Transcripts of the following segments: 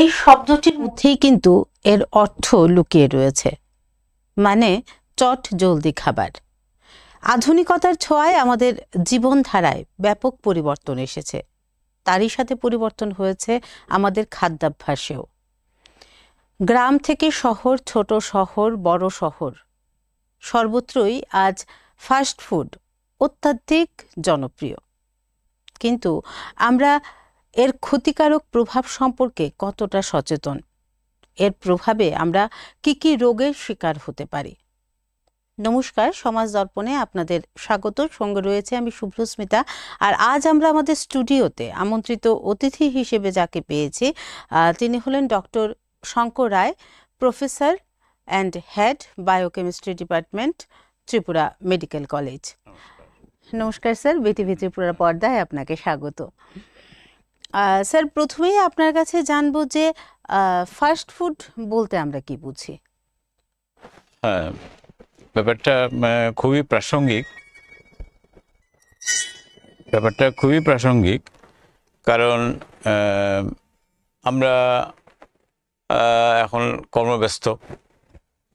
এই শব্দটির মধ্যেই কিন্তু এর অর্থ লুকিয়ে রয়েছে, মানে চট জলদি খাবার। আধুনিকতার ছোঁয়ায় আমাদের জীবনধারায় ব্যাপক পরিবর্তন এসেছে, তারই সাথে পরিবর্তন হয়েছে আমাদের খাদ্যাভ্যাসেও। গ্রাম থেকে শহর, ছোট শহর, বড় শহর, সর্বত্রই আজ ফাস্ট ফুড অত্যাধিক জনপ্রিয়। কিন্তু আমরা এর ক্ষতিকারক প্রভাব সম্পর্কে কতটা সচেতন? এর প্রভাবে আমরা কি কি রোগের শিকার হতে পারি? নমস্কার, সমাজ দর্পণে আপনাদের স্বাগত। সঙ্গে রয়েছে আমি শুভ্রস্মিতা। আর আজ আমরা আমাদের স্টুডিওতে আমন্ত্রিত অতিথি হিসেবে যাকে পেয়েছি তিনি হলেন doctor Shankar Roy, professor and head biochemistry department, Tripura medical college. নমস্কার স্যার, বিটিভি ত্রিপুরা পর্দায় আপনাকে স্বাগত। স্যার, প্রথমেই আপনার কাছে জানবো যে ফাস্ট ফুড বলতে আমরা কি বুঝি? হ্যাঁ, ব্যাপারটা খুবই প্রাসঙ্গিক, কারণ আমরা এখন কর্মব্যস্ত,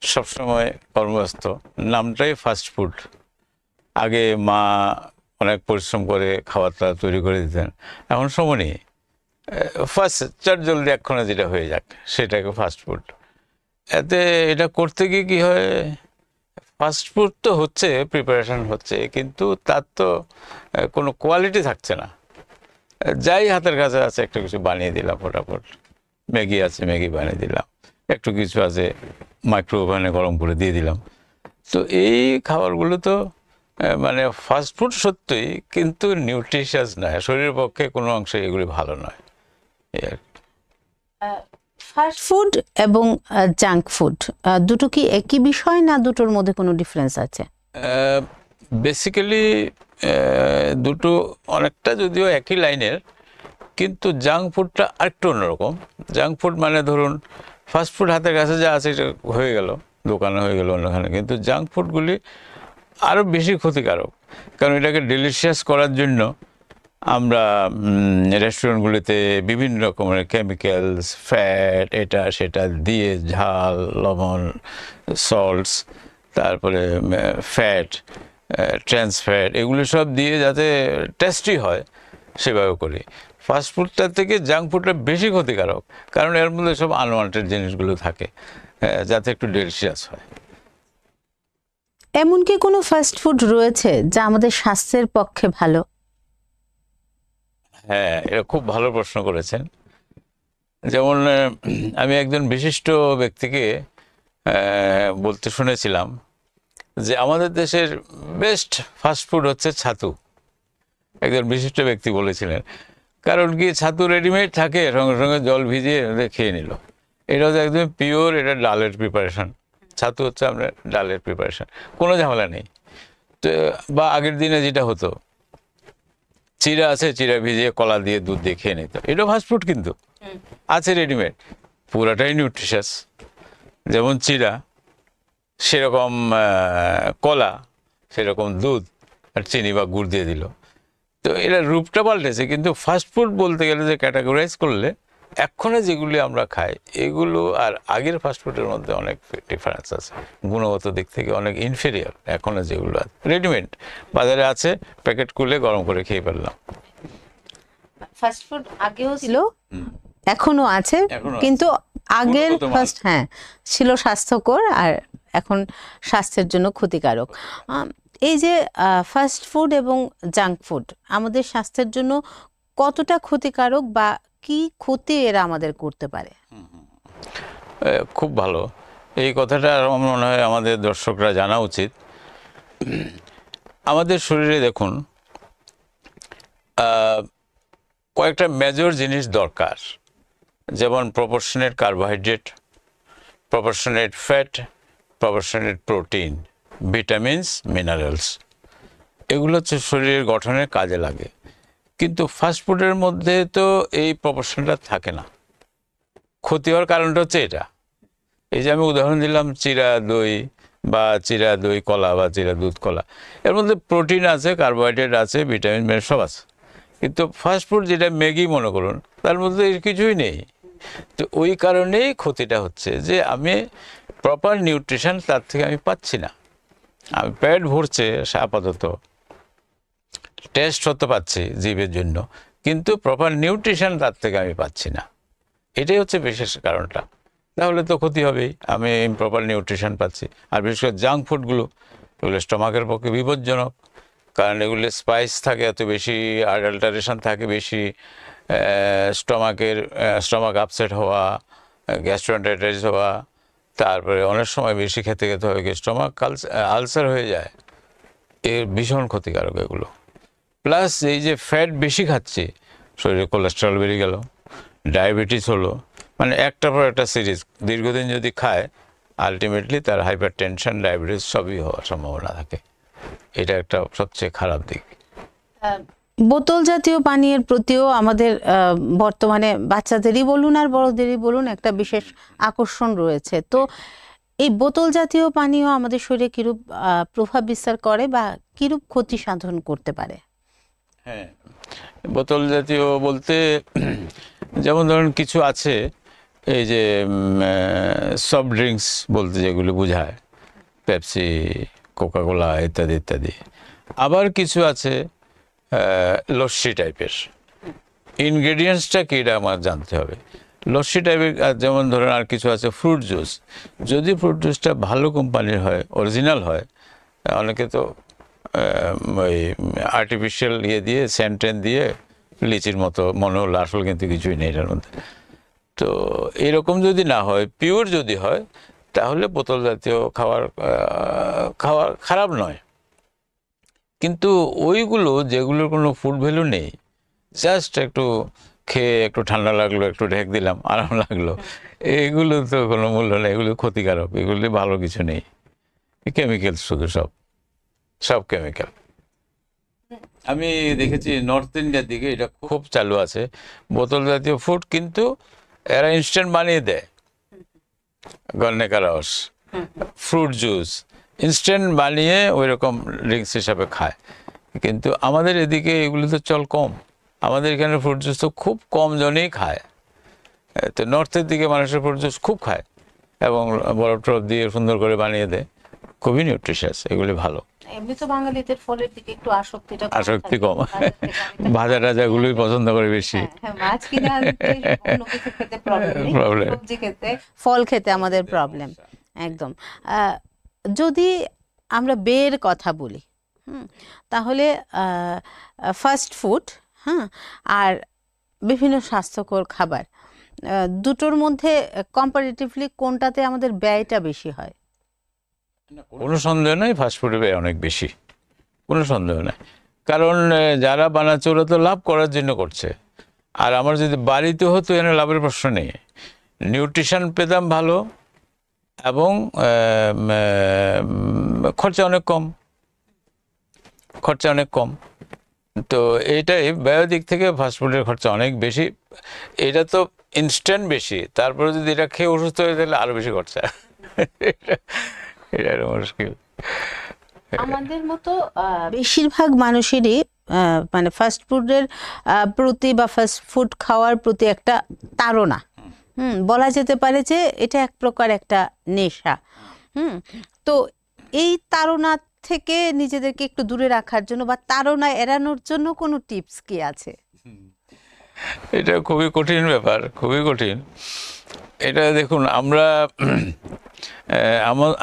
সবসময় কর্মব্যস্ত। নামটাই ফাস্ট ফুড। আগে মা অনেক পরিশ্রম করে খাবারটা তৈরি করে দিতেন, এখন সময় নেই, ফার্স্ট চট জলদি এক্ষণে যেটা হয়ে যাক সেটাকে ফাস্ট ফুড। এতে এটা করতে গিয়ে কী হয়, ফাস্ট ফুড তো হচ্ছে, প্রিপারেশন হচ্ছে, কিন্তু তার তো কোনো কোয়ালিটি থাকছে না। যাই হাতের কাছে আছে একটু কিছু বানিয়ে দিলাম, ফটাফট ম্যাগি আছে ম্যাগি বানিয়ে দিলাম, একটু কিছু আছে মাইক্রো ওভেনে গরম করে দিয়ে দিলাম। তো এই খাবারগুলো তো মানে ফাস্ট ফুড সত্যিই, কিন্তু নিউট্রিশিয়াস নয়, শরীরের পক্ষে কোনো অংশে এগুলি ভালো নয়। ফাস্ট ফুড এবং জাঙ্ক ফুড দুটো কি একই বিষয়, না দুটোর মধ্যে কোনো ডিফারেন্স আছে? বেসিক্যালি দুটো অনেকটা যদিও একই লাইনের, কিন্তু জাঙ্ক ফুডটা আরেকটু অন্যরকম। জাঙ্ক ফুড মানে ধরুন ফাস্ট ফুড হাতের কাছে যা আছে এটা হয়ে গেল, দোকানে হয়ে গেল অন্যখানে, কিন্তু জাঙ্ক ফুডগুলি আরও বেশি ক্ষতিকারক। কারণ এটাকে ডেলিশিয়াস করার জন্য আমরা রেস্টুরেন্টগুলিতে বিভিন্ন রকমের কেমিক্যালস, ফ্যাট, এটা সেটা দিয়ে, ঝাল, লবণ, সল্টস, তারপরে ফ্যাট, ট্রান্স ফ্যাট, এগুলো সব দিয়ে যাতে টেস্টি হয় সেভাবে করি। ফাস্ট ফুডটার থেকে জাঙ্ক ফুডটা বেশি ক্ষতিকারক, কারণ এর মধ্যে সব আনওয়ান্টেড জিনিসগুলো থাকে, যাতে একটু ডেলিশিয়াস হয়। এমন কি কোনো ফাস্ট ফুড রয়েছে যা আমাদের স্বাস্থ্যের পক্ষে ভালো? হ্যাঁ, এটা খুব ভালো প্রশ্ন করেছেন। যেমন আমি একজন বিশিষ্ট ব্যক্তিকে বলতে শুনেছিলাম যে আমাদের দেশের বেস্ট ফাস্টফুড হচ্ছে ছাতু। একজন বিশিষ্ট ব্যক্তি বলেছিলেন, কারণ কি ছাতু রেডিমেড থাকে, সঙ্গে সঙ্গে জল ভিজিয়ে খেয়ে নিল। এটা হচ্ছে একদম পিওর, এটা ডালের প্রিপারেশন। ছাতু হচ্ছে আপনার ডালের প্রিপারেশন, কোনো ঝামেলা নেই। তো বা আগের দিনে যেটা হতো, চিড়া আছে, চিড়া ভিজিয়ে কলা দিয়ে দুধ দিয়ে খেয়ে নিত, এটা ফাস্টফুড কিন্তু আছে রেডিমেড, পুরাটাই নিউট্রিশাস। যেমন চিড়া, সেরকম কলা, সেরকম দুধ আর চিনি বা গুড় দিয়ে দিল। তো এরা রূপটা পাল্টেছে, কিন্তু ফাস্টফুড বলতে গেলে যে ক্যাটাগরাইজ করলে এক্ষণে যেগুলি আমরা খাই এগুলো আর আগের ফাস্টফুডের মধ্যে অনেক ডিফারেন্স আছে, গুণগত দিক থেকে অনেক ইনফেরিয়র। এখনো যেগুলো রেডিমেড বাজারে আছে, প্যাকেট খুলে গরম করে খেয়ে ফেললাম। ফাস্টফুড আগেও ছিল, এখনো আছে, কিন্তু আগের ফার্স্ট ছিল স্বাস্থ্যকর, আর এখন স্বাস্থ্যের জন্য ক্ষতিকারক। এই যে ফাস্ট ফুড এবং জাঙ্ক ফুড আমাদের স্বাস্থ্যের জন্য কতটা ক্ষতিকারক, বা কি ক্ষতি এরা আমাদের করতে পারে? খুব ভালো, এই কথাটা আমার মনে হয় আমাদের দর্শকরা জানা উচিত। আমাদের শরীরে দেখুন কয়েকটা মেজর জিনিস দরকার, যেমন proportionate carbohydrate, proportionate fat, proportionate protein, vitamins, minerals. এগুলো হচ্ছে শরীরের গঠনের কাজে লাগে, কিন্তু ফাস্টফুডের মধ্যে তো এই প্রপোর্শনটা থাকে না। ক্ষতি হওয়ার কারণটা হচ্ছে এটা। এই যে আমি উদাহরণ দিলাম চিড়া দই বা চিড়া দই কলা বা চিড়া দুধ কলা, এর মধ্যে প্রোটিন আছে, কার্বোহাইড্রেট আছে, ভিটামিন সব আছে। কিন্তু ফাস্টফুড যেটা ম্যাগি মনে করুন, তার মধ্যে কিছুই নেই, তো ওই কারণেই ক্ষতিটা হচ্ছে যে আমি প্রপার নিউট্রিশন তার থেকে আমি পাচ্ছি না। আমি পেট ভরছে আপাতত, টেস্ট হতে পাচ্ছি জীবের জন্য, কিন্তু প্রপার নিউট্রিশন তার থেকে আমি পাচ্ছি না। এটাই হচ্ছে বিশেষ কারণটা। তাহলে তো ক্ষতি হবেই, আমি ইমপ্রপার নিউট্রিশন পাচ্ছি। আর বিশেষ করে জাঙ্ক ফুডগুলো, এগুলো স্টমাকের পক্ষে বিপজ্জনক, কারণ এগুলো স্পাইস থাকে এত বেশি, অ্যাডাল্টারেশন থাকে বেশি, স্টমাক আপসেট হওয়া, গ্যাস্ট্রোএন্টারাইটিস হওয়া, তারপরে অনেক সময় বেশি খেতে খেতে হয় কি স্টমাক আলসার হয়ে যায়। এর ভীষণ ক্ষতিকারক এগুলো। প্লাস এই যে ফ্যাট বেশি খাচ্ছি, শরীরে কোলেস্ট্রল বেড়ে গেল, ডায়াবেটিস হলো, মানে একটার পর একটা সিরিজ দীর্ঘদিন যদি খায়, আলটিমেটলি তার হাইপার টেনশন, ডায়াবেটিস সবই হওয়ার সম্ভাবনা থাকে। এটা একটা সবচেয়ে খারাপ দিক। বোতল জাতীয় পানীয়ের প্রতিও আমাদের বর্তমানে বাচ্চাদেরই বলুন আর বড়দেরই বলুন একটা বিশেষ আকর্ষণ রয়েছে। তো এই বোতল জাতীয় পানীয় আমাদের শরীরে কিরূপ প্রভাব বিস্তার করে বা কিরূপ ক্ষতি সাধন করতে পারে? হ্যাঁ, বোতল জাতীয় বলতে যেমন ধরুন কিছু আছে, এই যে সফট ড্রিঙ্কস বলতে যেগুলো বোঝায়, পেপসি, কোকাকোলা ইত্যাদি ইত্যাদি। আবার কিছু আছে লস্যি টাইপের, ইনগ্রেডিয়েন্টসটা কি এটা আমার জানতে হবে। লস্যি টাইপের যেমন ধরেন আর কিছু আছে ফ্রুট জুস। যদি ফ্রুট জুসটা ভালো কোম্পানির হয়, অরিজিনাল হয়, অনেকে তো ওই আর্টিফিশিয়াল দিয়ে স্যান্টেন দিয়ে লিচির মতো মনে হলো, আসল কিন্তু কিছুই নেই এটার মধ্যে। তো এরকম যদি না হয়, পিওর যদি হয়, তাহলে বোতল জাতীয় খাবার খারাপ নয়। কিন্তু ওইগুলো যেগুলোর কোনো ফুড ভ্যালু নেই, জাস্ট একটু খেয়ে একটু ঠান্ডা লাগলো, একটু ঢেক দিলাম, আরাম লাগলো, এগুলো তো কোনো মূল্য নেই, এগুলো ক্ষতিকারক, এগুলো ভালো কিছু নেই। কেমিক্যাল, শুধু সব কেমিক্যাল। আমি দেখেছি নর্থ ইন্ডিয়ার দিকে এটা খুব চালু আছে, বোতল জাতীয় ফুড, কিন্তু এরা ইনস্ট্যান্ট বানিয়ে দেয়। গন্নে কা রস, ফ্রুট জুস ইনস্ট্যান্ট বানিয়ে ওই রকম ড্রিঙ্কস হিসাবে খায়। কিন্তু আমাদের এদিকে এগুলো তো চল কম, আমাদের এখানে ফ্রুট জুস তো খুব কম জনেই খায়। তো নর্থের দিকে মানুষের ফ্রুট জুস খুব খায় এবং বরফ টরফ দিয়ে সুন্দর করে বানিয়ে দেয়, খুবই নিউট্রিশিয়াস, এগুলি ভালো। এমনি তো বাঙালিদের ফলের দিকে একটু আসক্তি কম, ভাজা টাজাগুলোই পছন্দ করে বেশি। মাছ কিনে আনতে, অন্য কিছু খেতে প্রবলেম নেই, সবজি খেতে, ফল খেতে আমাদের প্রবলেম একদম। যদি আমরা বের কথা বলি, তাহলে ফাস্ট ফুড, হ্যাঁ, আর বিভিন্ন স্বাস্থ্যকর খাবার, দুটোর মধ্যে কম্পারেটিভলি কোনটাতে আমাদের ব্যয়টা বেশি হয়? কোনো সন্দেহ নেই, ফাস্টফুডে ব্যয় অনেক বেশি, কোনো সন্দেহ নেই। কারণ যারা বানাচ্ছে ওরা তো লাভ করার জন্য করছে। আর আমার যদি বাড়িতে হতো, এখানে লাভের প্রশ্ন নেই, নিউট্রিশন পেতাম ভালো এবং খরচা অনেক কম। তো এইটাই ব্যয় দিক থেকে ফাস্টফুডের খরচা অনেক বেশি। এটা তো ইনস্ট্যান্ট বেশি, তারপরে যদি এটা খেয়ে অসুস্থ হয়ে তাহলে আরো বেশি খরচা। এটা মুশকিল। আমাদের মতো বেশিরভাগ মানুষেরই মানে ফাস্ট ফুডের প্রতি বা ফাস্ট ফুড খাওয়ার প্রতি একটা তাড়না, বলা যেতে পারে যে এটা এক প্রকার একটা নেশা। তো এই তাড়না থেকে নিজেদেরকে একটু দূরে রাখার জন্য বা তাড়না এড়ানোর জন্য কোনো টিপস কি আছে? এটা খুবই কঠিন ব্যাপার, খুবই কঠিন। এটা দেখুন,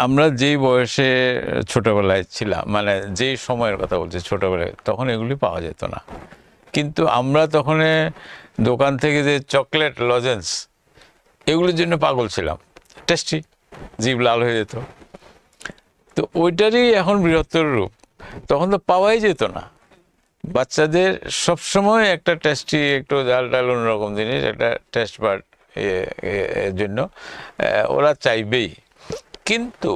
আমরা যেই বয়সে ছোটবেলায় ছিলাম, মানে যেই সময়ের কথা বলছি ছোটবেলায়, তখন এগুলি পাওয়া যেত না। কিন্তু আমরা তখন দোকান থেকে যে চকলেট লজেন্স, এগুলির জন্য পাগল ছিলাম, টেস্টি, জিভ লাল হয়ে যেত। তো ওইটারই এখন বৃহত্তর রূপ, তখন তো পাওয়াই যেত না। বাচ্চাদের সবসময় একটা টেস্টি, একটু ডাল ডাল অন্যরকম জিনিস, একটা টেস্ট বার্ড এর জন্য ওরা চাইবেই। কিন্তু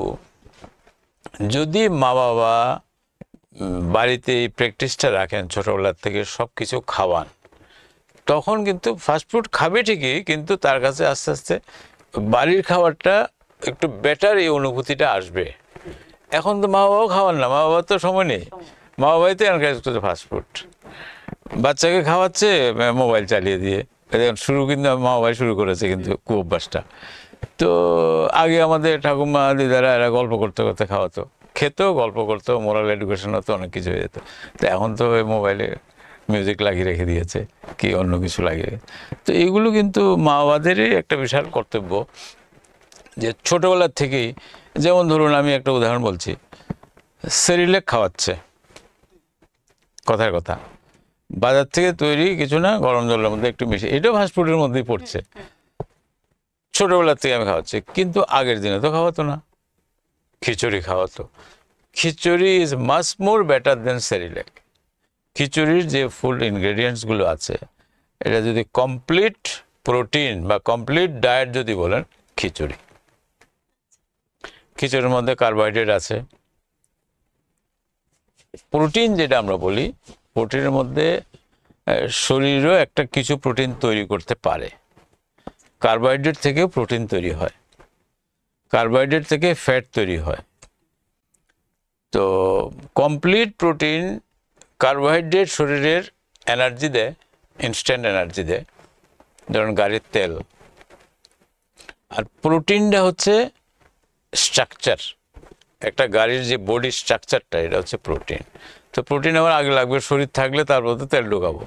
যদি মা বাবা বাড়িতে এই প্র্যাকটিসটা রাখেন, ছোটবেলার থেকে সব কিছু খাওয়ান, তখন কিন্তু ফাস্টফুড খাবে ঠিকই, কিন্তু তার কাছে আস্তে আস্তে বাড়ির খাবারটা একটু বেটার, এই অনুভূতিটা আসবে। এখন তো মা বাবাও খাওয়ান না, মা বাবার তো সময় নেই, মা বাবাই তো এনকারেজ করছে ফাস্টফুড, বাচ্চাকে খাওয়াচ্ছে মোবাইল চালিয়ে দিয়ে, শুরু কিন্তু মা বাবাই শুরু করেছে কিন্তু কুঅভ্যাসটা। তো আগে আমাদের ঠাকুমা দিদারা এরা গল্প করতে করতে খাওয়াতো, খেতো, গল্প করতো, মোরাল এডুকেশন হতো, অনেক কিছু হয়ে যেত। তো এখন তো ওই মোবাইলে মিউজিক লাগিয়ে রেখে দিয়েছে, কি অন্য কিছু লাগিয়ে। তো এগুলো কিন্তু মা বাবাদেরই একটা বিশাল কর্তব্য, যে ছোটোবেলার থেকেই, যেমন ধরুন আমি একটা উদাহরণ বলছি, সেরিলেক খাওয়াচ্ছে, কথার কথা, বাজার থেকে তৈরি কিছু না, গরম জলের মধ্যে একটু মিশিয়ে, এটাও ফাস্টফুডের মধ্যেই পড়ছে। ছোটোবেলার থেকে আমি খাওয়াচ্ছি, কিন্তু আগের দিনে তো খাওয়াতো না, খিচুড়ি খাওয়াতো। Khichuri is much more better than Cerelac. খিচুড়ির যে ফুল ইনগ্রেডিয়েন্টসগুলো আছে, এটা যদি কমপ্লিট প্রোটিন বা কমপ্লিট ডায়েট যদি বলেন, খিচুড়ির মধ্যে কার্বোহাইড্রেট আছে, প্রোটিন যেটা আমরা বলি, প্রোটিনের মধ্যে শরীরও একটা কিছু প্রোটিন তৈরি করতে পারে। কার্বোহাইড্রেট থেকে প্রোটিন তৈরি হয়, কার্বোহাইড্রেট থেকে ফ্যাট তৈরি হয়। তো কমপ্লিট প্রোটিন, কার্বোহাইড্রেট শরীরের এনার্জি দেয়, ইনস্ট্যান্ট এনার্জি দেয়, ধরুন গাড়ির তেল। আর প্রোটিনটা হচ্ছে স্ট্রাকচার, একটা গাড়ির যে বডি স্ট্রাকচারটা, এটা হচ্ছে প্রোটিন। তো প্রোটিন আমার আগে লাগবে, শরীর থাকলে তারপর তো তেল ঢোকাবো।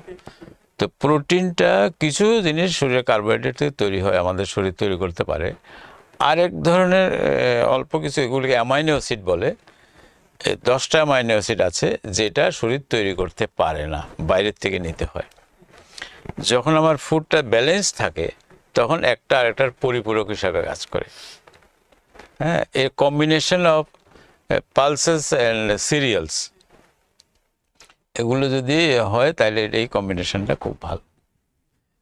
তো প্রোটিনটা কিছু জিনিস শরীরে কার্বোহাইড্রেট থেকে তৈরি হয়, আমাদের শরীর তৈরি করতে পারে। আরেক ধরনের অল্প কিছু, এগুলিকে অ্যামাইনো অ্যাসিড বলে, 10টা অ্যামাইনো অ্যাসিড আছে যেটা শরীর তৈরি করতে পারে না, বাইরের থেকে নিতে হয়। যখন আমার ফুডটা ব্যালেন্স থাকে, তখন একটা আরেকটার পরিপূরক হিসাবে কাজ করে। হ্যাঁ, a combination of pulses and cereals, এগুলো যদি হয় তাহলে এই কম্বিনেশনটা খুব ভালো,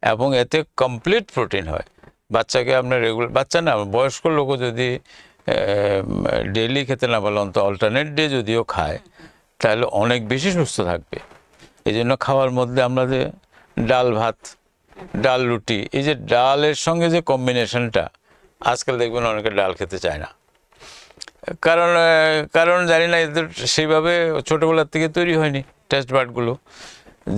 এবং এতে কমপ্লিট প্রোটিন হয়। বাচ্চাকে আপনার রেগুলার, বাচ্চা না, বয়স্ক লোকও যদি ডেইলি খেতে না পারলে অন্তত অল্টারনেট ডে যদিও খায়, তাহলে অনেক বেশি সুস্থ থাকবে। এই জন্য খাওয়ার মধ্যে আমরা যে ডাল ভাত, ডাল রুটি, এই যে ডালের সঙ্গে যে কম্বিনেশনটা, আজকাল দেখবেন অনেকে ডাল খেতে চায় না, কারণ কারণ জানি না, এদের সেইভাবে ছোটোবেলার থেকে তৈরি হয়নি টেস্ট বার্ডগুলো।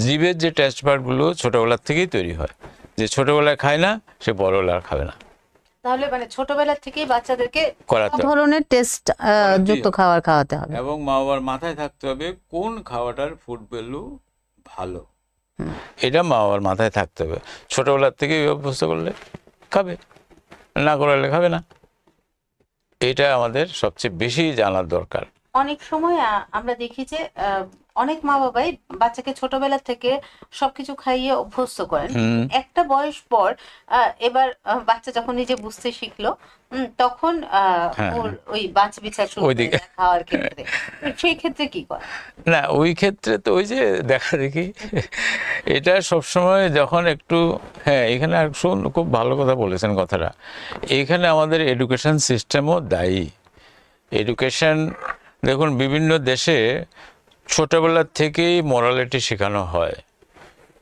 জীবের যে টেস্ট বার্ডগুলো ছোটোবেলার থেকেই তৈরি হয়, যে ছোটোবেলায় খায় না সে বড়বেলা আর খাবে না। তাহলে মানে ছোটবেলা থেকেই বাচ্চাদেরকে করাতে সব হবে, ধরনের টেস্ট যুক্ত খাবার খাওয়াতে হবে। এবং মা বাবার মাথায় থাকতে হবে কোন খাওয়াটার ফুড ভ্যালু ভালো, এটা মা বাবার মাথায় থাকতে হবে। ছোটোবেলার থেকে অভ্যস্ত করলে খাবে, না করালে খাবে না। এটা আমাদের সবচেয়ে বেশি জানার দরকার। অনেক সময় আমরা দেখি যে অনেক মা বাবাই বাচ্চাকে ছোটবেলা থেকে সবকিছু খাইয়ে অভ্যস্ত করেন। একটা বয়স পর এবার বাচ্চা যখন নিজে বুঝতে শিখলো, তখন ওর ওই বাছ বিচার শুরু করে দেয় খাওয়ার ক্ষেত্রে। সেই ক্ষেত্রে কি করে? না, ওই ক্ষেত্রে তো ওই যে দেখা দেখি, এটা সবসময় যখন একটু, হ্যাঁ, এখানে আর খুব ভালো কথা বলেছেন কথাটা, এখানে আমাদের এডুকেশন সিস্টেমও দায়ী। এডুকেশন, দেখুন বিভিন্ন দেশে ছোটোবেলার থেকেই মোরালিটি শেখানো হয়,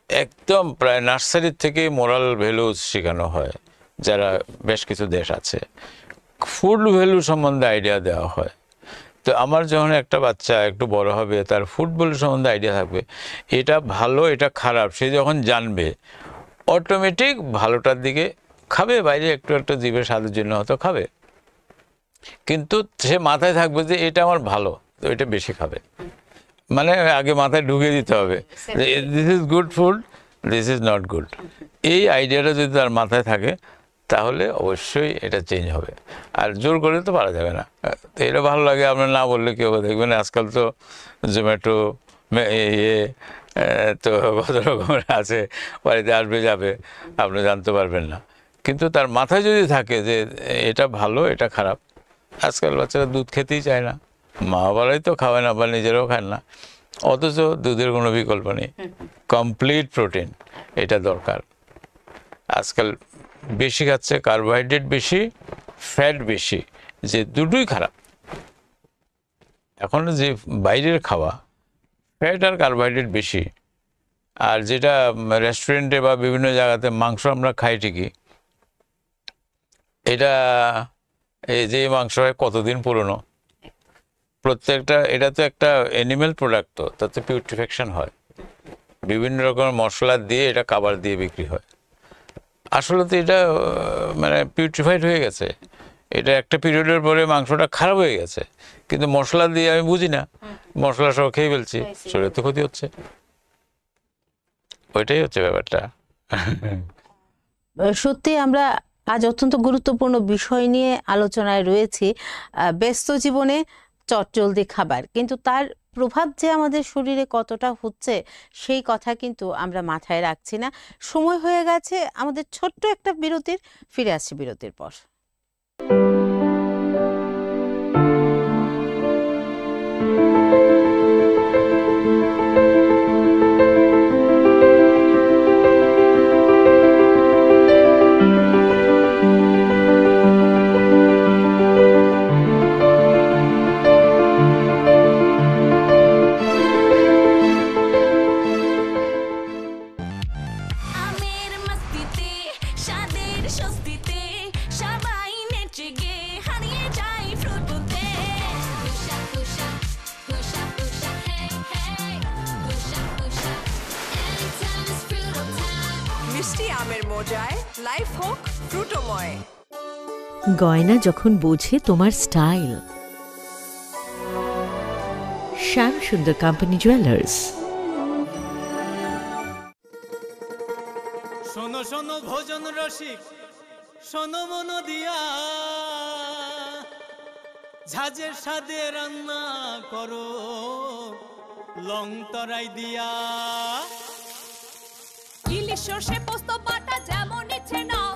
একদম প্রায় নার্সারির থেকেই মোরাল ভ্যালুজ শেখানো হয়। যারা বেশ কিছু দেশ আছে, ফুড ভ্যালু সম্বন্ধে আইডিয়া দেওয়া হয়। তো আমার যখন একটা বাচ্চা একটু বড় হবে, তার ফুড ভ্যালু সম্বন্ধে আইডিয়া থাকবে, এটা ভালো এটা খারাপ সে যখন জানবে, অটোমেটিক ভালোটার দিকে খাবে, বাইরে একটু একটু জীবের স্বাদের জন্য হয়তো খাবে, কিন্তু সে মাথায় থাকবে যে এটা আমার ভালো, তো এটা বেশি খাবে। মানে আগে মাথায় ঢুকিয়ে দিতে হবে, this is good food, this is not good. এই আইডিয়াটা যদি তার মাথায় থাকে, তাহলে অবশ্যই এটা চেঞ্জ হবে। আর জোর করে তো পারা যাবে না। তো এটা ভালো লাগে, আপনার না বললে কেউ দেখবেন, আজকাল তো জোম্যাটো তো কত রকমের আছে, বাড়িতে আসবে যাবে, আপনি জানতে পারবেন না। কিন্তু তার মাথায় যদি থাকে যে এটা ভালো এটা খারাপ, আজকাল বাচ্চারা দুধ খেতেই চায় না, মা বাবারাই তো খাওয়ায় না বা নিজেরাও খান না, অথচ দুধের কোনো বিকল্প নেই, কমপ্লিট প্রোটিন, এটা দরকার। আজকাল বেশি খাচ্ছে, কার্বোহাইড্রেট বেশি, ফ্যাট বেশি, যে দুটোই খারাপ। এখন যে বাইরের খাওয়া, ফ্যাট আর কার্বোহাইড্রেট বেশি। আর যেটা রেস্টুরেন্টে বা বিভিন্ন জায়গাতে মাংস আমরা খাই ঠিকই, এটা এই যে মাংস হয় কতদিন পুরনো, প্রত্যেকটা, এটা তো একটা অ্যানিমেল প্রোডাক্ট, তো তাতে পিউট্রিফেকশন হয়, বিভিন্ন রকমের মশলা দিয়ে এটা খাবার দিয়ে বিক্রি হয়। আসলে তো এটা মানে পিউট্রিফাইড হয়ে গেছে, এটা একটা পিরিয়ডের পরে মাংসটা খারাপ হয়ে গেছে, কিন্তু মশলা দিয়ে আমি বুঝি না, মশলা সহ খেয়ে ফেলছি, শরীরে তো ক্ষতি হচ্ছে। ওইটাই হচ্ছে ব্যাপারটা। সত্যি আমরা আজ অত্যন্ত গুরুত্বপূর্ণ বিষয় নিয়ে আলোচনায় রয়েছি। ব্যস্ত জীবনে চটজলদি খাবার, কিন্তু তার প্রভাব যে আমাদের শরীরে কতটা হচ্ছে সেই কথা কিন্তু আমরা মাথায় রাখছি না। সময় হয়ে গেছে আমাদের ছোট্ট একটা বিরতির। ফিরে আসছি বিরতির পর। আমের মস্তিতে স্বাদের স্বস্তিতে সবাই নেচে গে হারিয়ে যায় ফ্রুটোতে হুশা হুশা হুশা হুশা হে হে হুশা হুশা anytime is Fruito time মিষ্টি আমের মজায় লাইফ হোক ফ্রুটোময়। গয়না যখন বোঝে তোমার স্টাইল, শ্যাম সুন্দর কোম্পানি জুয়েলার্স। শোনো শোনো ভোজন রসিক, শোনো মন দিয়া, ঝাঁঝের স্বাদে রান্না করো লং তরাই দিয়া। ইলিশ সর্ষে পোস্ত বাটা যেমন ইচ্ছে নাও,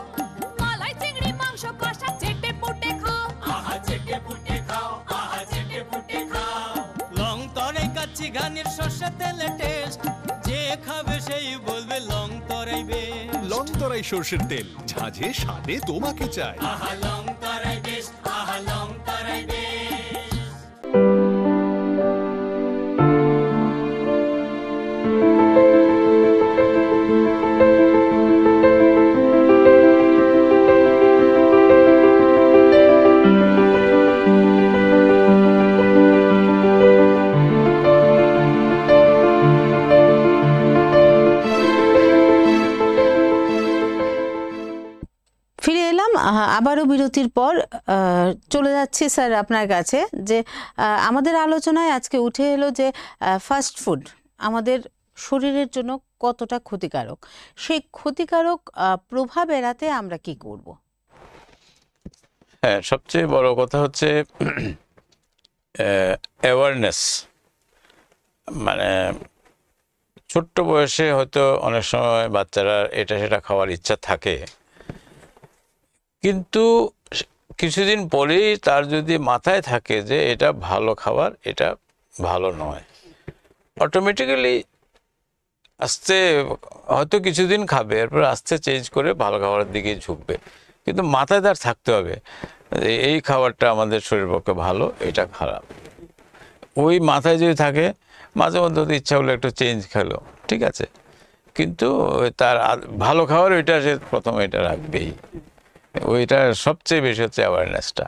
মালাই চিংড়ি মাংস কষা চেটে পুটে খাও, আহা চেটে পুটে খাও, আহা চেটে পুটে খাও। লং তরাই কাচ্চি ঘানির সর্ষে তেলে টেস্ট, যে খাবে সেই বলবে লং তরাই বেশ। লং তরাই সর্ষের তেল, ঝাঁঝে স্বাদে তোমাকে চাই। আহা লং তরাই বেশ, আহা লং তরাই বেশ। ফিরে এলাম আবারও বিরতির পর। চলে যাচ্ছি স্যার আপনার কাছে, যে আমাদের আলোচনায় আজকে উঠে এলো যে ফাস্ট ফুড আমাদের শরীরের জন্য কতটা ক্ষতিকারক, সেই ক্ষতিকারক প্রভাব এড়াতে আমরা কি করব? হ্যাঁ, সবচেয়ে বড় কথা হচ্ছে অ্যাওয়ারনেস। মানে ছোট্ট বয়সে হয়তো অনেক সময় বাচ্চারা এটা সেটা খাওয়ার ইচ্ছা থাকে, কিন্তু কিছুদিন পরেই তার যদি মাথায় থাকে যে এটা ভালো খাবার, এটা ভালো নয়, অটোমেটিক্যালি আস্তে হয়তো কিছুদিন খাবে, এরপর আস্তে চেঞ্জ করে ভালো খাবারের দিকে ঝুঁকবে। কিন্তু মাথায় তার থাকতে হবে যে এই খাবারটা আমাদের শরীরের পক্ষে ভালো, এটা খারাপ। ওই মাথায় যদি থাকে, মাঝে মধ্যে তো ইচ্ছা হলো একটু চেঞ্জ খেলো, ঠিক আছে, কিন্তু তার ভালো খাবার ওইটা সে প্রথমে এটা রাখবেই। ওইটা সবচেয়ে বেশি হচ্ছে অ্যাওয়ারনেসটা,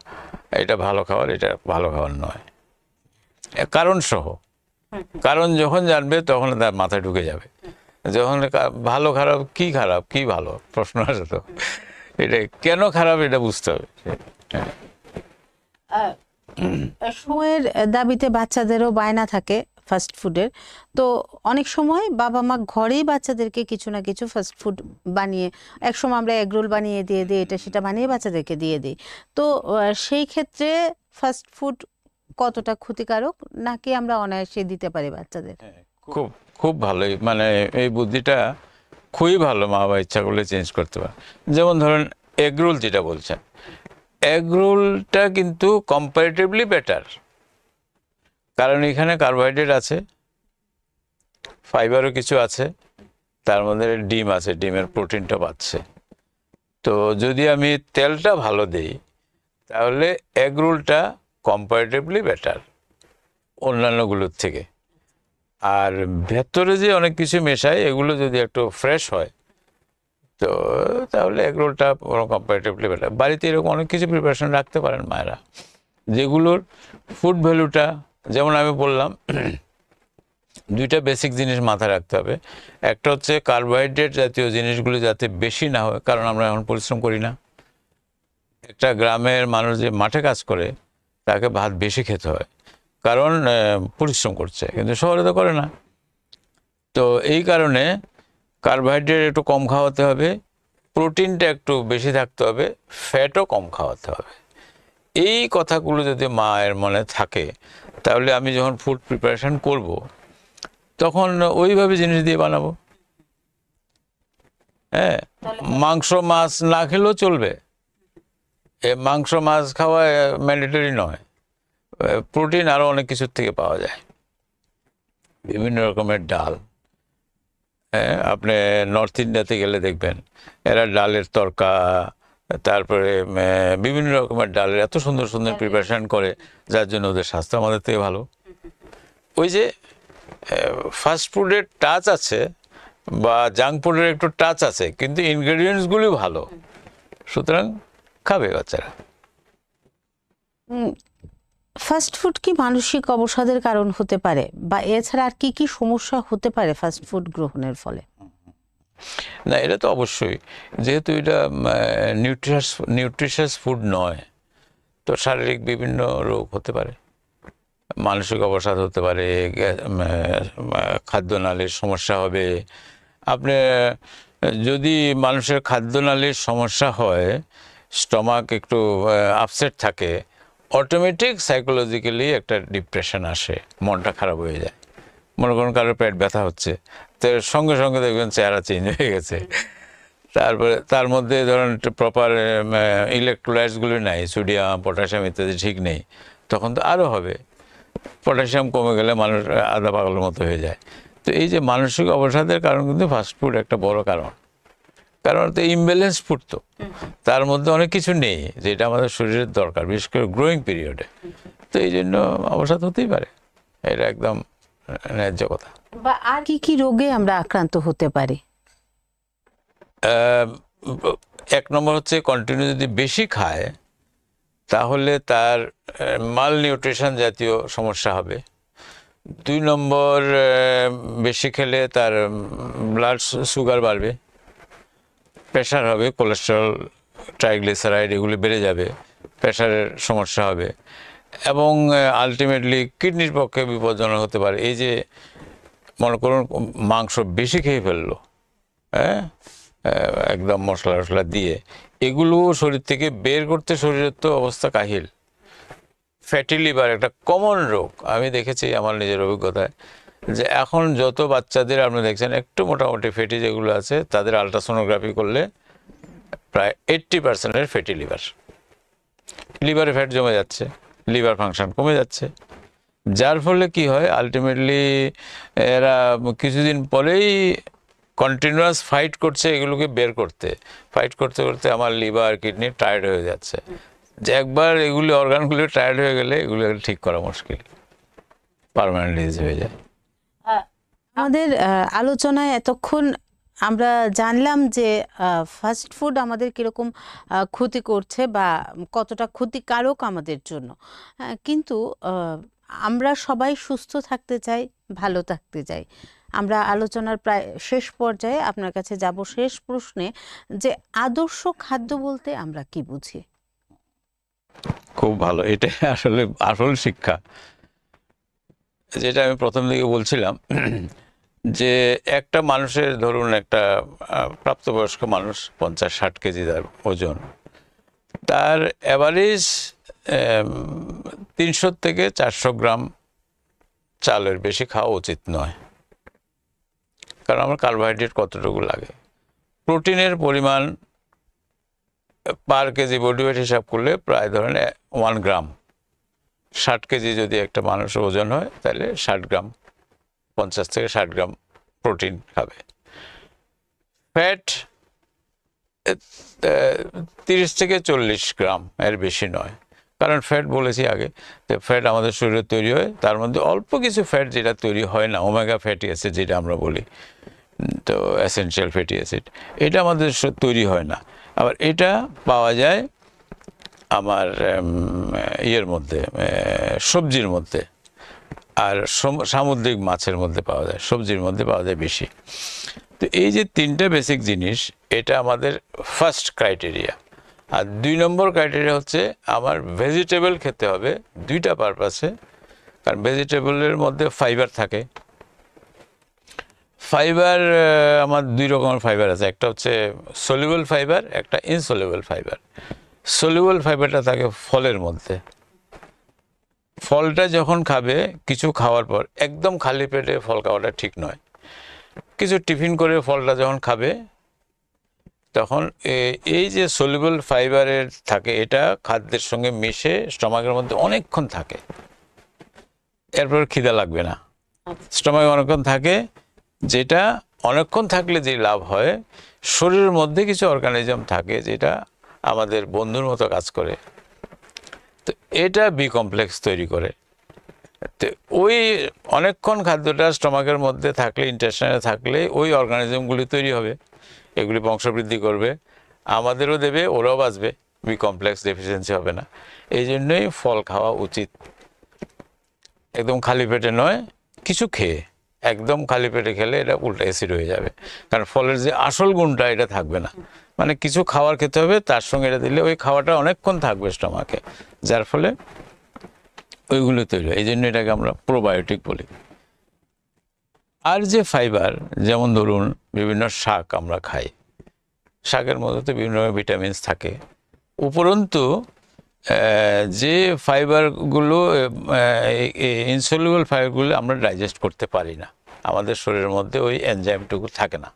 এটা ভালো খাবার, এটা ভালো খাবার নয়, কারণ সহ। কারণ যখন জানবে তখন তার মাথায় ঢুকে যাবে, যখন ভালো খারাপ কি ভালো প্রশ্ন আসে, তো এটা কেন খারাপ এটা বুঝতে হবে। সময়ের দাবিতে বাচ্চাদেরও বায়না থাকে ফাস্ট ফুডের, তো অনেক সময় বাবা মা ঘরেই বাচ্চাদেরকে কিছু না কিছু ফাস্ট ফুড বানিয়ে, একসময় আমরা এগরোল বানিয়ে দিয়ে দিই, এটা সেটা বানিয়ে বাচ্চাদেরকে দিয়ে দিই। তো সেই ক্ষেত্রে ফাস্ট ফুড কতটা ক্ষতিকারক, নাকি আমরা অনায়াসে দিতে পারি বাচ্চাদের? খুব খুব ভালোই, মানে এই বুদ্ধিটা খুবই ভালো, মা বাবা ইচ্ছা করলে চেঞ্জ করতে পারে। যেমন ধরেন এগরোল যেটা বলছেন, এগরোলটা কিন্তু কম্পারেটিভলি বেটার, কারণ এখানে কার্বোহাইড্রেট আছে, ফাইবারও কিছু আছে, তার মধ্যে ডিম আছে, ডিমের প্রোটিনটা পাচ্ছে। তো যদি আমি তেলটা ভালো দিই তাহলে এগরোলটা কম্পারেটিভলি বেটার অন্যান্যগুলোর থেকে। আর ভেতরে যে অনেক কিছু মেশায়, এগুলো যদি একটু ফ্রেশ হয় তো তাহলে এগরোলটা কম্পারেটিভলি বেটার। বাড়িতে এরকম অনেক কিছু প্রিপারেশন রাখতে পারেন মায়েরা, যেগুলোর ফুড ভ্যালুটা, যেমন আমি বললাম দুইটা বেসিক জিনিস মাথায় রাখতে হবে। একটা হচ্ছে কার্বোহাইড্রেট জাতীয় জিনিসগুলো যাতে বেশি না হয়, কারণ আমরা এখন পরিশ্রম করি না। একটা গ্রামের মানুষ যে মাঠে কাজ করে তাকে ভাত বেশি খেতে হয়, কারণ পরিশ্রম করছে, কিন্তু শহরে তো করে না। তো এই কারণে কার্বোহাইড্রেট একটু কম খাওয়াতে হবে, প্রোটিনটা একটু বেশি থাকতে হবে, ফ্যাটও কম খাওয়াতে হবে। এই কথাগুলো যদি মায়ের মনে থাকে, তাহলে আমি যখন ফুড প্রিপারেশন করব তখন ওইভাবে জিনিস দিয়ে বানাবো। হ্যাঁ, মাংস মাছ না খেলেও চলবে, মাংস মাছ খাওয়া ম্যান্ডেটরি নয়। প্রোটিন আরও অনেক কিছুর থেকে পাওয়া যায়, বিভিন্ন রকমের ডাল। হ্যাঁ, আপনি নর্থ ইন্ডিয়াতে গেলে দেখবেন এরা ডালের তরকা, তারপরে বিভিন্ন রকমের ডালের এত সুন্দর সুন্দর প্রিপারেশন করে, যার জন্য ওদের স্বাস্থ্য আমাদের থেকে ভালো। ওই যে ফাস্ট ফুডের টাচ আছে বা জাঙ্ক ফুডের একটু টাচ আছে, কিন্তু ইনগ্রেডিয়েন্টসগুলি ভালো, সুতরাং খাবে বাচ্চারা। ফাস্ট ফুড কি মানসিক অবসাদের কারণ হতে পারে, বা এছাড়া আর কি কি সমস্যা হতে পারে ফাস্ট ফুড গ্রহণের ফলে? না, এটা তো অবশ্যই, যেহেতু এটা নিউট্রিশাস ফুড নয়, তো শারীরিক বিভিন্ন রোগ হতে পারে, মানসিক অবসাদ হতে পারে, খাদ্যনালীর সমস্যা হবে। আপনি যদি মানুষের খাদ্যনালীর সমস্যা হয়, স্টমাক একটু আপসেট থাকে, অটোমেটিক সাইকোলজিক্যালি একটা ডিপ্রেশন আসে, মনটা খারাপ হয়ে যায়। মনে করুন কারোর পেট ব্যথা হচ্ছে, তো সঙ্গে সঙ্গে দেখবেন চেহারা চেঞ্জ হয়ে গেছে। তারপরে তার মধ্যে ধরেন প্রপার ইলেকট্রোলাইটসগুলো নাই, সোডিয়াম পটাশিয়াম ইত্যাদি ঠিক নেই, তখন তো আরও হবে। পটাশিয়াম কমে গেলে মানুষ আধা পাগলের মতো হয়ে যায়। তো এই যে মানসিক অবসাদের কারণ কিন্তু ফাস্টফুড একটা বড় কারণ। কারণ তো ইমব্যালেন্স ফুড, তো তার মধ্যে অনেক কিছু নেই যেটা আমাদের শরীরের দরকার, বিশেষ করে গ্রোয়িং পিরিয়ডে। তো এই জন্য অবসাদ হতেই পারে, এটা একদম ন্যায্য কথা। বা আর কি কি রোগে আমরা আক্রান্ত হতে পারি? এক নম্বর হচ্ছে কন্টিনিউ যদি বেশি খায়, তাহলে তার মাল নিউট্রিশন জাতীয় সমস্যা হবে। 2 নম্বর, বেশি খেলে তার ব্লাড সুগার বাড়বে, প্রেশার হবে, কোলেস্টেরল ট্রাইগ্লিসারাইড এগুলি বেড়ে যাবে, প্রেশারের সমস্যা হবে, এবং আলটিমেটলি কিডনির পক্ষে বিপজ্জনক হতে পারে। এই যে মনে করুন মাংস বেশি খেয়ে ফেললো, হ্যাঁ, একদম মশলা টশলা দিয়ে, এগুলো শরীর থেকে বের করতে শরীরের তো অবস্থা কাহিল। ফ্যাটি লিভার একটা কমন রোগ, আমি দেখেছি আমার নিজের অভিজ্ঞতায়, যে এখন যত বাচ্চাদের আপনি দেখছেন একটু মোটামুটি ফ্যাটি যেগুলো আছে, তাদের আলট্রাসোনোগ্রাফি করলে প্রায় 80% ফ্যাটি লিভার। লিভারে ফ্যাট জমে যাচ্ছে, লিভার ফাংশন কমে যাচ্ছে, যার ফলে কি হয়, আলটিমেটলি এরা কিছুদিন পরেই কন্টিনিউয়াস ফাইট করছে এগুলোকে বের করতে, ফাইট করতে করতে আমার লিভার কিডনি টায়ার্ড হয়ে যাচ্ছে। যে একবার এগুলি অর্গানগুলি টায়ার্ড হয়ে গেলে এগুলো ঠিক করা মুশকিল, পার্মানেন্ট ডিজিজ হয়ে যায়। আমাদের আলোচনায় এতক্ষণ আমরা জানলাম যে ফাস্ট ফুড আমাদের কিরকম ক্ষতি করছে বা কতটা ক্ষতিকারক আমাদের জন্য, কিন্তু আমরা সবাই সুস্থ থাকতে চাই, ভালো থাকতে চাই। আমরা আলোচনার প্রায় শেষ পর্যায়ে, আপনার কাছে যাব শেষ প্রশ্নে, যে আদর্শ খাদ্য বলতে আমরা কি বুঝি? খুব ভালো, এটা আসলে আসল শিক্ষা, যেটা আমি প্রথম দিকে বলছিলাম, যে একটা মানুষের ধরুন একটা প্রাপ্তবয়স্ক মানুষ 50-60 কেজি তার ওজন, তার অ্যাভারেজ 300 থেকে 400 গ্রাম চালের বেশি খাওয়া উচিত নয়, কারণ আমার কার্বোহাইড্রেট কতটুকু লাগে। প্রোটিনের পরিমাণ পার কেজি বডি ওয়েট হিসাব করলে প্রায় ধরেন 1 গ্রাম। 60 কেজি যদি একটা মানুষের ওজন হয়, তাহলে 60 গ্রাম, 50 থেকে 60 গ্রাম প্রোটিন খাবে। ফ্যাট 30 থেকে 40 গ্রাম, এর বেশি নয়, কারণ ফ্যাট বলেছি আগে, তো ফ্যাট আমাদের শরীরে তৈরি হয়, তার মধ্যে অল্প কিছু ফ্যাট যেটা তৈরি হয় না, ওমেগা ফ্যাটি অ্যাসিড যেটা আমরা বলি, তো এসেনশিয়াল ফ্যাটি অ্যাসিড, এটা আমাদের তৈরি হয় না। আবার এটা পাওয়া যায় আমার ইয়ের মধ্যে, সবজির মধ্যে। আর সামুদ্রিক মাছের মধ্যে পাওয়া যায়, সবজির মধ্যে পাওয়া যায় বেশি। তো এই যে 3টা বেসিক জিনিস, এটা আমাদের ফার্স্ট ক্রাইটেরিয়া। আর 2 নম্বর ক্রাইটেরিয়া হচ্ছে আমার ভেজিটেবল খেতে হবে 2টা পারপাসে। কারণ ভেজিটেবলের মধ্যে ফাইবার থাকে। ফাইবার আমার 2 রকমের ফাইবার আছে, একটা হচ্ছে সলিউবল ফাইবার, একটা ইনসলিউবল ফাইবার। সলিউবল ফাইবারটা থাকে ফলের মধ্যে। ফলটা যখন খাবে, কিছু খাওয়ার পর একদম খালি পেটে ফল খাওয়াটা ঠিক নয়। কিছু টিফিন করে ফলটা যখন খাবে, তখন এই যে সলিউবল ফাইবারের থাকে, এটা খাদ্যের সঙ্গে মিশে স্টমাকের মধ্যে অনেকক্ষণ থাকে, এরপর খিদা লাগবে না। স্টমাকে অনেকক্ষণ থাকে, যেটা অনেকক্ষণ থাকলে যে লাভ হয়, শরীরের মধ্যে কিছু অর্গানিজম থাকে যেটা আমাদের বন্ধুর মতো কাজ করে। তো এটা বি কমপ্লেক্স তৈরি করে। তো ওই অনেকক্ষণ খাদ্যটা স্টমাকের মধ্যে থাকলে, ইন্টেস্টাইনে থাকলে ওই অর্গানিজমগুলি তৈরি হবে, এগুলি বংশবৃদ্ধি করবে, আমাদেরও দেবে, ওরাও বাঁচবে, বি কমপ্লেক্স ডেফিসিয়েন্সি হবে না। এই জন্যই ফল খাওয়া উচিত, একদম খালি পেটে নয়, কিছু খেয়ে। একদম খালি পেটে খেলে এটা উল্টা অ্যাসিড হয়ে যাবে, কারণ ফলের যে আসল গুণটা এটা থাকবে না। মানে কিছু খাবার খেতে হবে, তার সঙ্গে এটা দিলে ওই খাওয়াটা অনেকক্ষণ থাকবে স্টমাকে, যার ফলে ওইগুলো তৈরি হয়। এই জন্য এটাকে আমরা প্রোবায়োটিক বলি। আর যে ফাইবার, যেমন ধরুন বিভিন্ন শাক আমরা খাই, শাকের মধ্যে তো বিভিন্ন ভিটামিনস থাকে। উপরন্তু যে ফাইবারগুলো, ইনসলিউবল ফাইবারগুলো আমরা ডাইজেস্ট করতে পারি না, আমাদের শরীরের মধ্যে ওই এনজাইমটুকু থাকে না।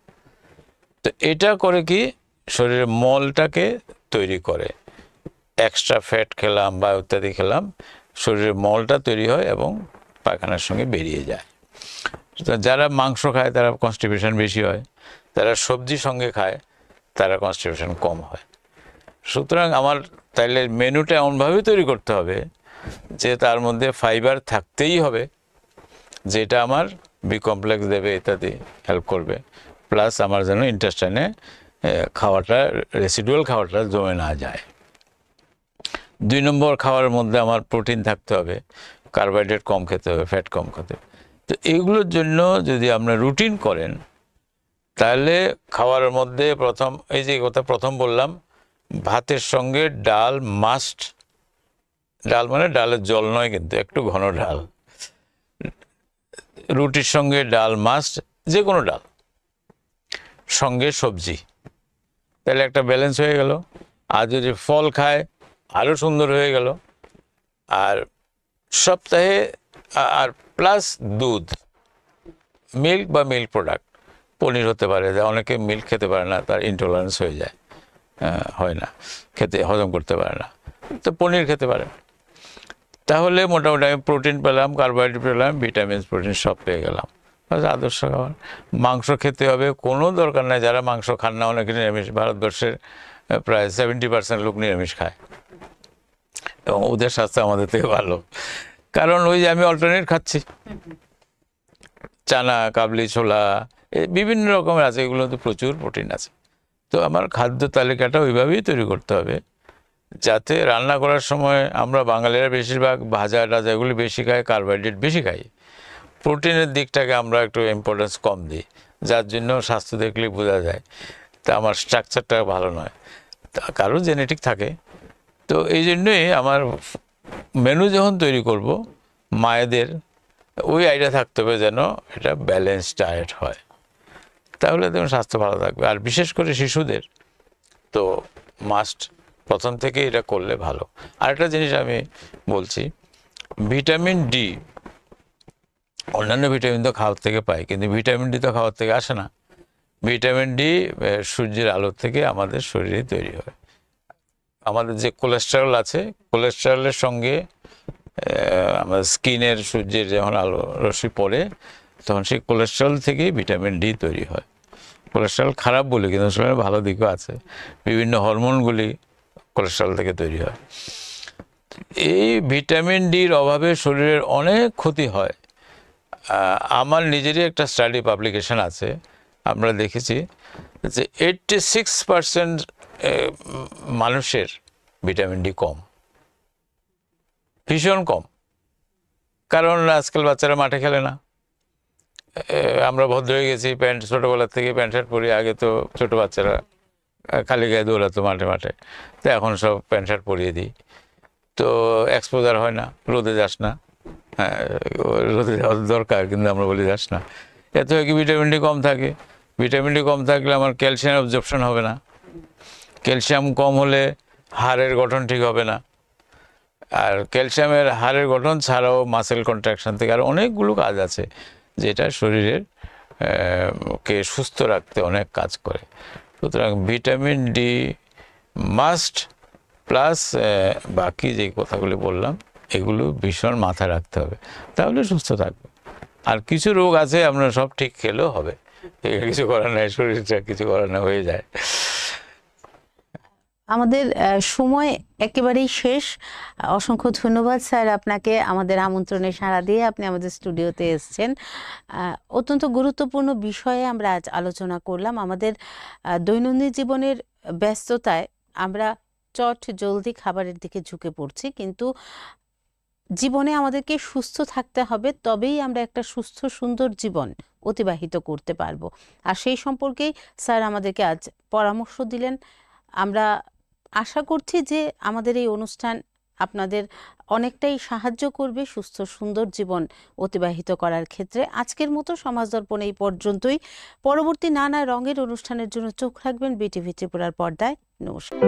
তো এটা করে কি, শরীরের মলটাকে তৈরি করে। এক্সট্রা ফ্যাট খেলাম বা ইত্যাদি খেলাম, শরীরের মলটা তৈরি হয় এবং পায়খানার সঙ্গে বেরিয়ে যায়। তো যারা মাংস খায় তারা কনস্টিপেশন বেশি হয়, যারা সবজি সঙ্গে খায় তারা কনস্টিপেশন কম হয়। সুতরাং আমার তাইলে মেনুটা এমনভাবেই তৈরি করতে হবে যে তার মধ্যে ফাইবার থাকতেই হবে, যেটা আমার বি কমপ্লেক্স দেবে, ইত্যাদি হেল্প করবে, প্লাস আমার যেন ইন্টেস্টাইনে খাওয়াটা, রেসিডুয়াল খাওয়াটা জমে না যায়। 2 নম্বর খাওয়ার মধ্যে আমার প্রোটিন থাকতে হবে, কার্বোহাইড্রেট কম খেতে হবে, ফ্যাট কম খেতে হবে। তো এইগুলোর জন্য যদি আপনারা রুটিন করেন, তাহলে খাওয়ার মধ্যে এই যে কথা প্রথম বললাম, ভাতের সঙ্গে ডাল মাস্ট। ডাল মানে ডালের জল নয়, কিন্তু একটু ঘন ডাল। রুটির সঙ্গে ডাল মাস্ট, যে কোনো ডাল, সঙ্গে সবজি, তাহলে একটা ব্যালেন্স হয়ে গেল। আর যদি ফল খায় আরও সুন্দর হয়ে গেল। আর সপ্তাহে আর প্লাস দুধ, মিল্ক বা মিল্ক প্রোডাক্ট, পনির হতে পারে, যে অনেকে মিল্ক খেতে পারে না, তার ইনটলারেন্স হয়ে যায়, হয় না, হজম করতে পারে না, তো পনির খেতে পারে। তাহলে মোটামুটি আমি প্রোটিন পেলাম, কার্বোহাইড্রেট পেলাম, ভিটামিন, প্রোটিন সব পেয়ে গেলাম। আদর্শ খাবার। মাংস খেতে হবে কোনো দরকার নাই, যারা মাংস খান না, অনেকে নিরামিষ। ভারতবর্ষের প্রায় 70% লোক নিরামিষ খায় এবং ওদের স্বাস্থ্য আমাদের থেকে ভালো, কারণ ওই যে আমি অল্টারনেট খাচ্ছি, চানা, কাবলি ছোলা, বিভিন্ন রকমের আছে, এগুলোতে প্রচুর প্রোটিন আছে। তো আমার খাদ্য তালিকাটা ওইভাবেই তৈরি করতে হবে, যাতে রান্না করার সময় আমরা বাঙালিরা বেশিরভাগ ভাজা টাজা এগুলি বেশি খাই, কার্বোহাইড্রেট বেশি খাই, প্রোটিনের দিকটাকে আমরা একটু ইম্পর্টেন্স কম দিই, যার জন্য স্বাস্থ্য দেখলে বোঝা যায় তা আমার স্ট্রাকচারটা ভালো নয়, কারো জেনেটিক থাকে। তো এই জন্যই আমার মেনু যখন তৈরি করব, মায়েদের ওই আইডিয়া থাকতে হবে যেন এটা ব্যালেন্স ডায়েট হয়, তাহলে দেখুন স্বাস্থ্য ভালো থাকবে। আর বিশেষ করে শিশুদের তো মাস্ট প্রথম থেকে এটা করলে ভালো। আরেকটা জিনিস আমি বলছি, ভিটামিন ডি, অন্যান্য ভিটামিন তো খাওয়ার থেকে পাই, কিন্তু ভিটামিন ডি তো খাওয়ার থেকে আসে না। ভিটামিন ডি সূর্যের আলোর থেকে আমাদের শরীরে তৈরি হয়। আমাদের যে কোলেস্টেরল আছে, কোলেস্টেরলের সঙ্গে আমাদের স্কিনের সূর্যের যখন আলো রশ্মি পড়ে, তখন সেই কোলেস্টেরল থেকেই ভিটামিন ডি তৈরি হয়। কোলেস্টেরল খারাপ বলে, কিন্তু শরীরে ভালো দিকও আছে, বিভিন্ন হরমোনগুলি কোলেস্টেরল থেকে তৈরি হয়। এই ভিটামিন ডির অভাবে শরীরের অনেক ক্ষতি হয়। আমার নিজেরই একটা স্টাডি পাবলিকেশন আছে, আমরা দেখেছি যে 86% মানুষের ভিটামিন ডি কম, ভীষণ কম। কারণ আজকাল বাচ্চারা মাঠে খেলে না। আমরা ভদ্র হয়ে গেছি, প্যান্ট ছোটোবেলা থেকে প্যান্ট শার্ট পরি। আগে তো ছোটো বাচ্চারা খালি গায়ে দৌড়াতো মাঠে মাঠে, তো এখন সব প্যান্ট শার্ট পরিয়ে দিই। তো এক্সপোজার হয় না, রোদে যাস না। হ্যাঁ, রোদে যাওয়া দরকার, কিন্তু আমরা বলি যাস না। এতে হয় কি ভিটামিন ডি কম থাকে। ভিটামিন ডি কম থাকলে আমার ক্যালসিয়াম অবজর্পশন হবে না। ক্যালসিয়াম কম হলে হাড়ের গঠন ঠিক হবে না। আর ক্যালসিয়ামের হাড়ের গঠন ছাড়াও মাসেল কন্ট্রাকশন থেকে আর অনেকগুলো কাজ আছে যেটা শরীরের কে সুস্থ রাখতে অনেক কাজ করে। সুতরাং ভিটামিন ডি মাস্ট, প্লাস বাকি যে কথাগুলি বললাম এগুলো ভীষণ মাথায় রাখতে হবে, তাহলে সুস্থ থাকবে। আর কিছু রোগ আছে আপনার সব ঠিক খেলেও হবে, কিছু করার নাই, শরীরটা কিছু করার না, হয়ে যায়। আমাদের সময় একেবারেই শেষ। অসংখ্য ধন্যবাদ স্যার আপনাকে, আমাদের আমন্ত্রণে সাড়া দিয়ে আপনি আমাদের স্টুডিওতে এসেছেন। অত্যন্ত গুরুত্বপূর্ণ বিষয়ে আমরা আজ আলোচনা করলাম। আমাদের দৈনন্দিন জীবনের ব্যস্ততায় আমরা চট জলদি খাবারের দিকে ঝুঁকে পড়ছি, কিন্তু জীবনে আমাদেরকে সুস্থ থাকতে হবে, তবেই আমরা একটা সুস্থ সুন্দর জীবন অতিবাহিত করতে পারবো। আর সেই সম্পর্কেই স্যার আমাদেরকে আজ পরামর্শ দিলেন। আমরা আশা করছি যে আমাদের এই অনুষ্ঠান আপনাদের অনেকটাই সাহায্য করবে সুস্থ সুন্দর জীবন অতিবাহিত করার ক্ষেত্রে। আজকের মতো সমাজ দর্পণ এই পর্যন্তই। পরবর্তী নানা রঙের অনুষ্ঠানের জন্য চোখ রাখবেন বিটিভি ত্রিপুরার পর্দায়। নমস্কার।